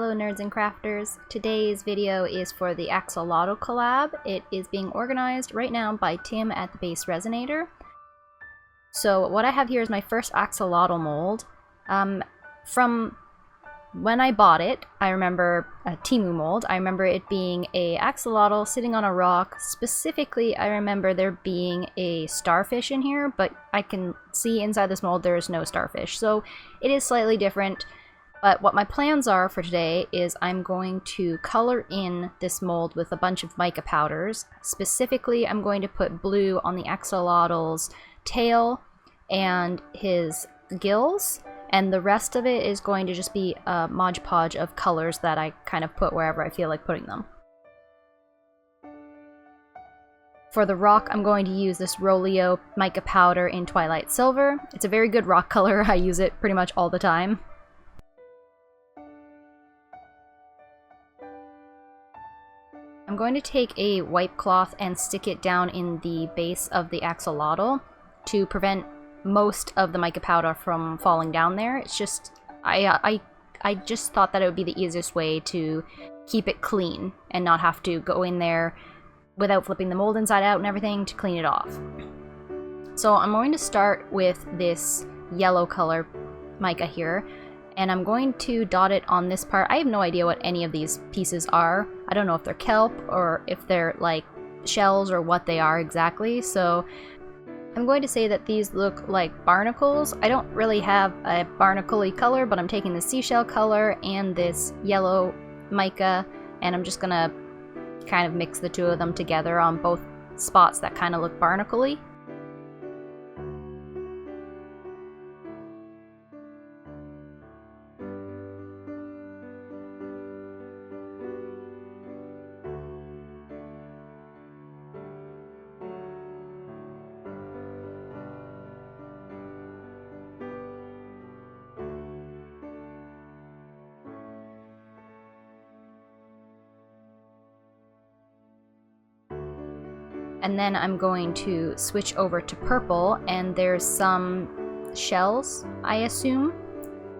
Hello nerds and crafters. Today's video is for the Axolotl Collab. It is being organized right now by Tim at the Base Resonator. So what I have here is my first axolotl mold. From when I bought it, I remember a Temu mold. I remember it being a axolotl sitting on a rock. Specifically, I remember there being a starfish in here, but I can see inside this mold there is no starfish. So it is slightly different. But what my plans are for today is I'm going to color in this mold with a bunch of mica powders. Specifically, I'm going to put blue on the axolotl's tail and his gills, and the rest of it is going to just be a Mod Podge of colors that I kind of put wherever I feel like putting them. For the rock, I'm going to use this Rolio mica powder in Twilight Silver. It's a very good rock color. I use it pretty much all the time. I'm going to take a wipe cloth and stick it down in the base of the axolotl to prevent most of the mica powder from falling down there. It's just, I just thought that it would be the easiest way to keep it clean and not have to go in there without flipping the mold inside out and everything to clean it off. So I'm going to start with this yellow color mica here, and I'm going to dot it on this part. I have no idea what any of these pieces are. I don't know if they're kelp or if they're like shells or what they are exactly. So I'm going to say that these look like barnacles. I don't really have a barnacle-y color, but I'm taking the seashell color and this yellow mica, and I'm just gonna kind of mix the two of them together on both spots that kind of look barnacle-y. And then I'm going to switch over to purple, and there's some shells, I assume,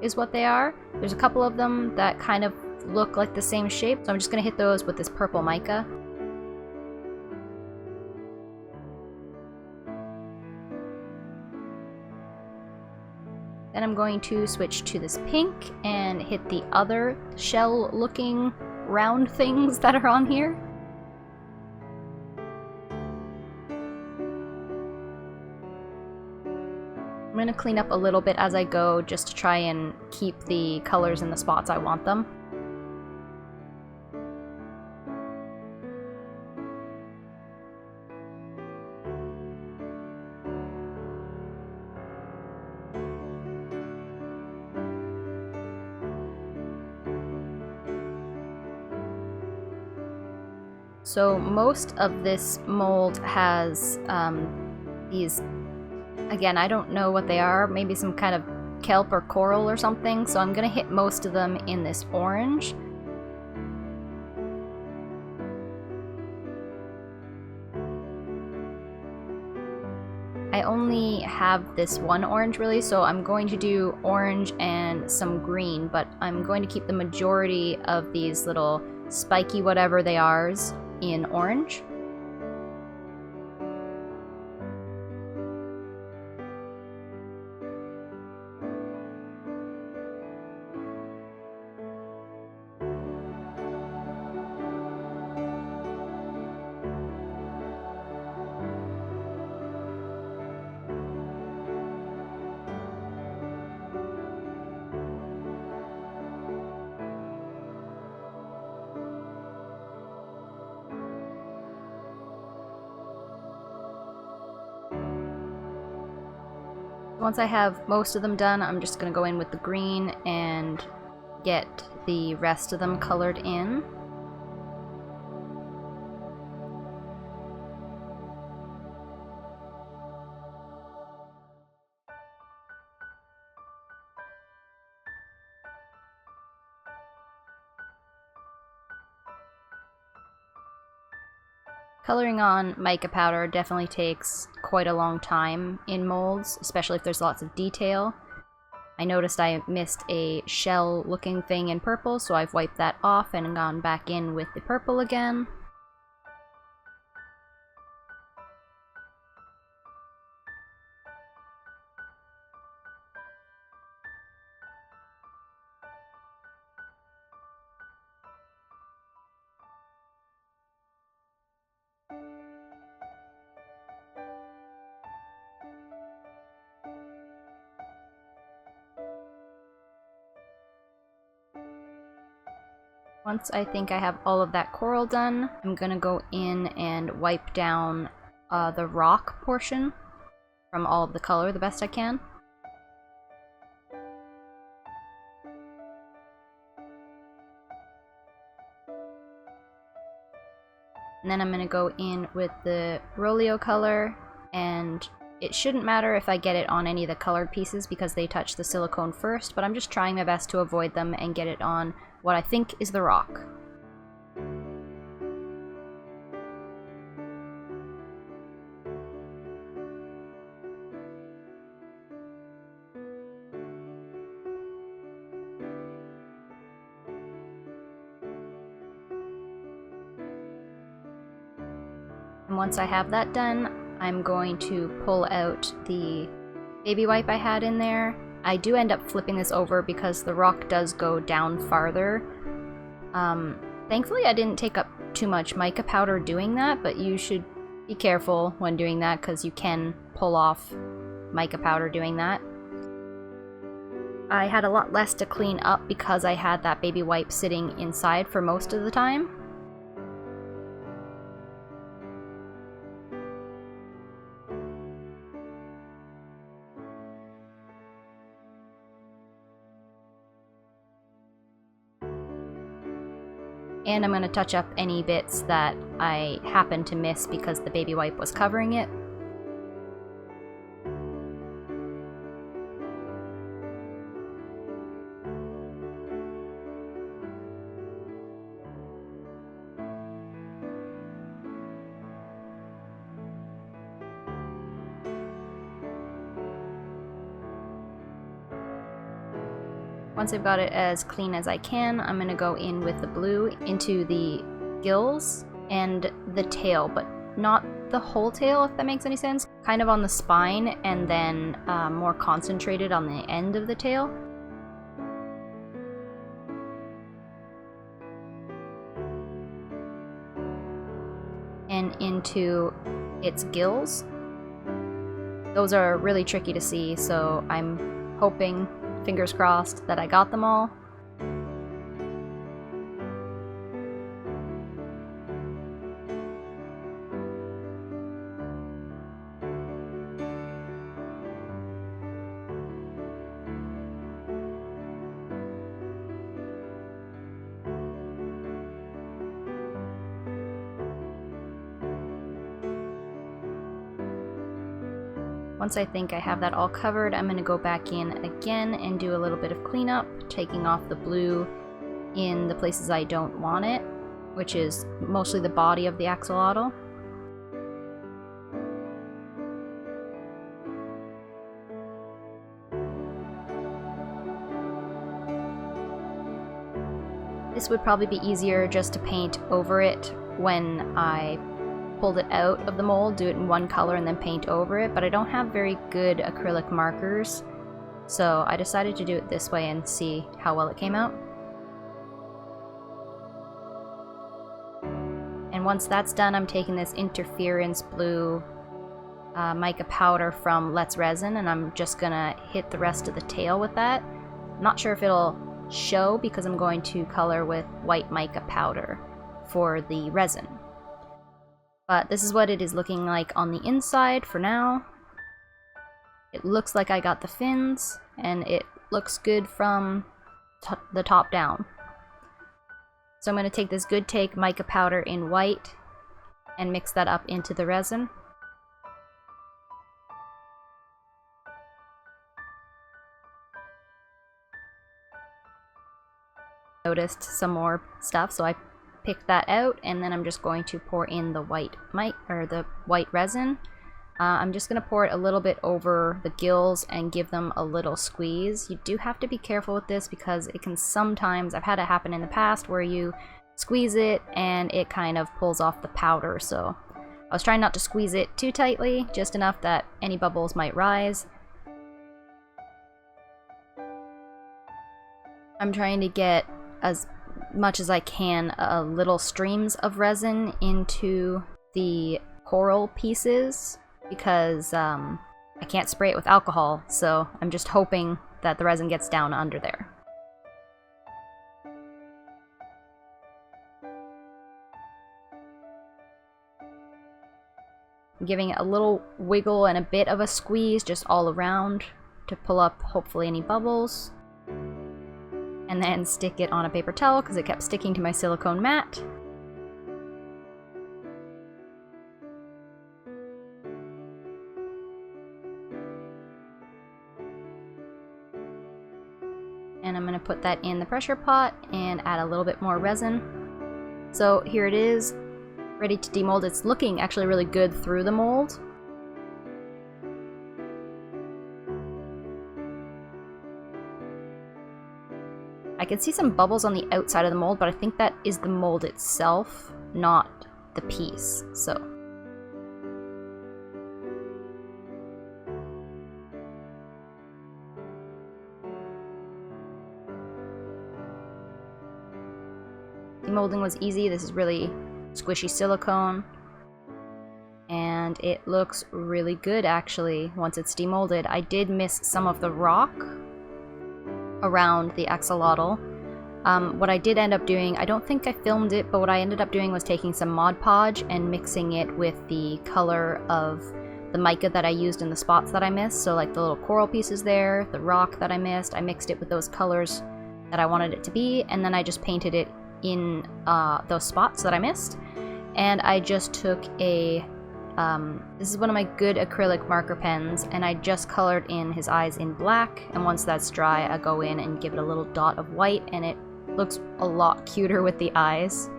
is what they are. There's a couple of them that kind of look like the same shape, so I'm just going to hit those with this purple mica. Then I'm going to switch to this pink and hit the other shell-looking round things that are on here. I'm going to clean up a little bit as I go just to try and keep the colors in the spots I want them. So most of this mold has these, again, I don't know what they are, maybe some kind of kelp or coral or something, so I'm going to hit most of them in this orange. I only have this one orange really, so I'm going to do orange and some green, but I'm going to keep the majority of these little spiky whatever they are in orange. Once I have most of them done, I'm just going to go in with the green and get the rest of them colored in. Coloring on mica powder definitely takes quite a long time in molds, especially if there's lots of detail. I noticed I missed a shell looking thing in purple, so I've wiped that off and gone back in with the purple again. Once I think I have all of that coral done, I'm gonna go in and wipe down the rock portion from all of the color the best I can. And then I'm gonna go in with the Rolio color, and it shouldn't matter if I get it on any of the colored pieces because they touch the silicone first, but I'm just trying my best to avoid them and get it on what I think is the rock. And once I have that done, I'm going to pull out the baby wipe I had in there. I do end up flipping this over because the rock does go down farther. Thankfully I didn't take up too much mica powder doing that, but you should be careful when doing that because you can pull off mica powder doing that. I had a lot less to clean up because I had that baby wipe sitting inside for most of the time. And I'm going to touch up any bits that I happened to miss because the baby wipe was covering it. Once I've got it as clean as I can, I'm going to go in with the blue into the gills and the tail, but not the whole tail, if that makes any sense. Kind of on the spine and then more concentrated on the end of the tail. And into its gills. Those are really tricky to see, so I'm hoping, fingers crossed, that I got them all. Once I think I have that all covered, I'm going to go back in again and do a little bit of cleanup, taking off the blue in the places I don't want it, which is mostly the body of the axolotl. This would probably be easier just to paint over it when I pulled it out of the mold, do it in one color and then paint over it, but I don't have very good acrylic markers, so I decided to do it this way and see how well it came out. And once that's done, I'm taking this interference blue mica powder from Let's Resin, and I'm just gonna hit the rest of the tail with that. I'm not sure if it'll show because I'm going to color with white mica powder for the resin. But this is what it is looking like on the inside for now. It looks like I got the fins, and it looks good from the top down. So I'm going to take this Good Take mica powder in white and mix that up into the resin. Noticed some more stuff, so I picked that out, and then I'm just going to pour in the white resin. I'm just going to pour it a little bit over the gills and give them a little squeeze. You do have to be careful with this because it can sometimes, I've had it happen in the past where you squeeze it and it kind of pulls off the powder. So I was trying not to squeeze it too tightly, just enough that any bubbles might rise. I'm trying to get as much as I can little streams of resin into the coral pieces, because I can't spray it with alcohol, so I'm just hoping that the resin gets down under there. I'm giving it a little wiggle and a bit of a squeeze just all around to pull up hopefully any bubbles. And then stick it on a paper towel because it kept sticking to my silicone mat. And I'm going to put that in the pressure pot and add a little bit more resin. So here it is, ready to demold. It's looking actually really good through the mold. I can see some bubbles on the outside of the mold, but I think that is the mold itself, not the piece. So demolding was easy. This is really squishy silicone, and it looks really good actually once it's demolded. I did miss some of the rock around the axolotl. What I did end up doing, I don't think I filmed it, but what I ended up doing was taking some Mod Podge and mixing it with the color of the mica that I used in the spots that I missed. So like the little coral pieces there, the rock that I missed, I mixed it with those colors that I wanted it to be, and then I just painted it in those spots that I missed. And I just took a this is one of my good acrylic marker pens, and I just colored in his eyes in black, and once that's dry I go in and give it a little dot of white, and it looks a lot cuter with the eyes.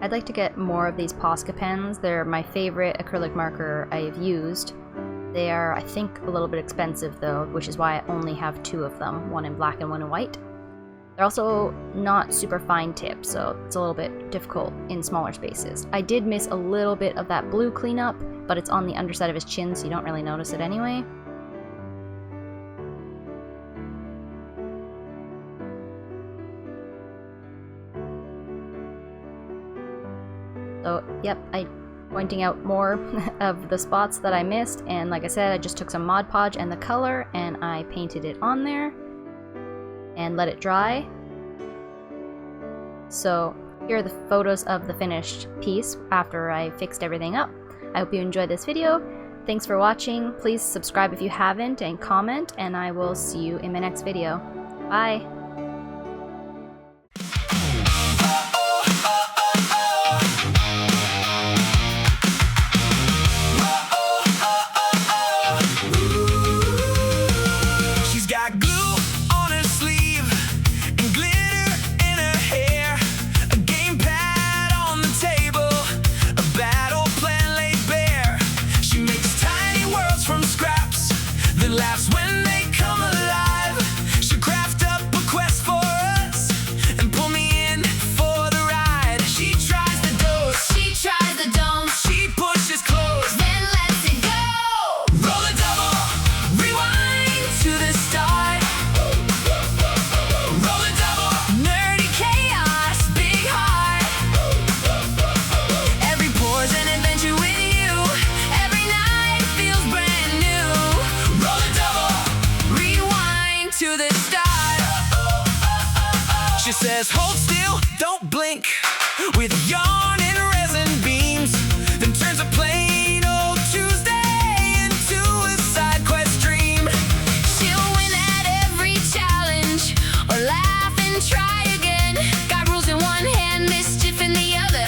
I'd like to get more of these Posca pens. They're my favorite acrylic marker I've used. They are, I think, a little bit expensive though, which is why I only have 2 of them, one in black and one in white. They're also not super fine tip, so it's a little bit difficult in smaller spaces. I did miss a little bit of that blue cleanup, but it's on the underside of his chin, so you don't really notice it anyway. So, yep, pointing out more of the spots that I missed, and like I said, I just took some Mod Podge and the color and I painted it on there and let it dry. So here are the photos of the finished piece after I fixed everything up. I hope you enjoyed this video. Thanks for watching. Please subscribe if you haven't and comment, and I will see you in my next video. Bye! Laughs when they come alive. She'll craft up a quest for us and pull me in for the ride. She tries the dose, She tries the dome, she pushes close, then lets it go. roll a double, rewind to the start. Roll a double, nerdy chaos, big heart. Every pore's an adventure with you. Every night feels brand new. Roll a double, rewind to the start. She says, hold still, don't blink, with yarn and resin beams, then turns a plain old Tuesday into a side quest dream. She'll win at every challenge, or laugh and try again. Got rules in one hand, mischief in the other.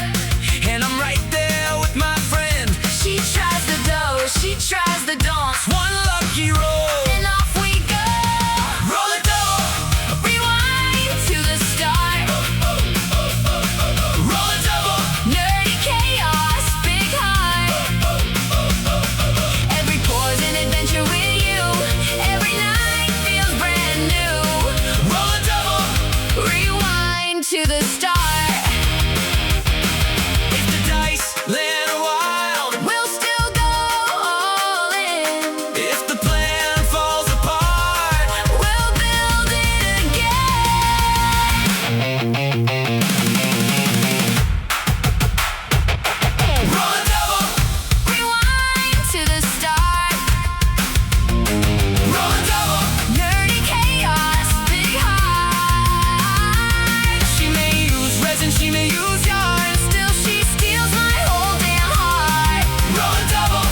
And I'm right there with my friend. She tries the dough, she tries the dance. One lucky roll, And off we go. roll a double. the start. If the dice land wild, We'll still go all in. if the plan falls apart, We'll build it again. roll a double, Rewind to the start. roll a double. Nerdy chaos, big heart. She may use resin, she may use yarn, Still she steals my whole damn heart. roll a double.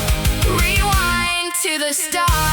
Rewind to the start.